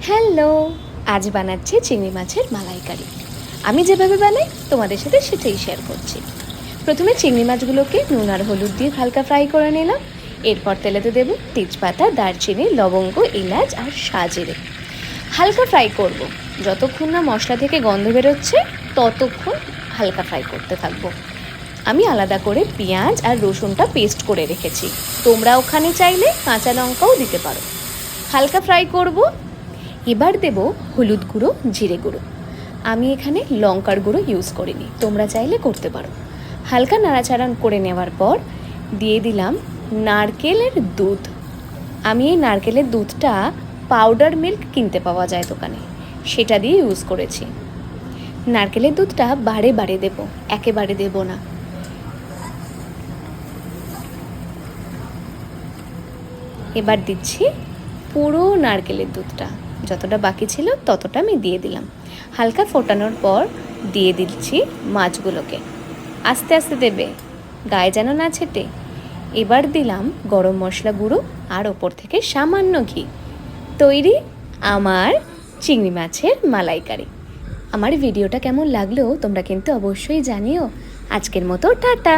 Hello, আজ বানাচ্ছি চিংড়ি মাছের মালাইকারি। আমি যেভাবে বানাই তোমাদের সাথে সেটাই শেয়ার করছি। প্রথমে চিংড়ি মাছগুলোকে নুন আর হলুদ দিয়ে হালকা ফ্রাই করে নিলাম। এরপর তেলেতে দেব তেজপাতা, দারচিনি, লবঙ্গ, এলাচ আর সাজিরে। হালকা ফ্রাই করব, যতক্ষণ না মশলা থেকে গন্ধ বেরোচ্ছে ততক্ষণ হালকা ফ্রাই করতে থাকবো। আমি আলাদা করে পেঁয়াজ আর রসুনটা পেস্ট করে রেখেছি, তোমরা ওখানে চাইলে কাঁচা লঙ্কাও দিতে পারো। হালকা ফ্রাই করব। এবার দেব হলুদ গুঁড়ো, জিরে গুঁড়ো। আমি এখানে লঙ্কার গুঁড়ো ইউজ করিনি, তোমরা চাইলে করতে পারো। হালকা নাড়াচাড়া করে নেওয়ার পর দিয়ে দিলাম নারকেলের দুধ। আমি এই নারকেলের দুধটা পাউডার মিল্ক কিনতে পাওয়া যায় দোকানে, সেটা দিয়ে ইউজ করেছি। নারকেলের দুধটা বারে বারে দেব, একেবারে দেব না। এবার দিচ্ছি পুরো নারকেলের দুধটা, যতটা বাকি ছিল ততটা আমি দিয়ে দিলাম। হালকা ফোটানোর পর দিয়ে দিচ্ছি মাছগুলোকে, আস্তে আস্তে দেবে, গায়ে যেন না ছেটে। এবার দিলাম গরম মশলা গুঁড়ো আর ওপর থেকে সামান্য ঘি। তৈরি আমার চিংড়ি মাছের মালাইকারি। আমার ভিডিওটা কেমন লাগলো তোমরা কিন্তু অবশ্যই জানিও। আজকের মতো টাটা।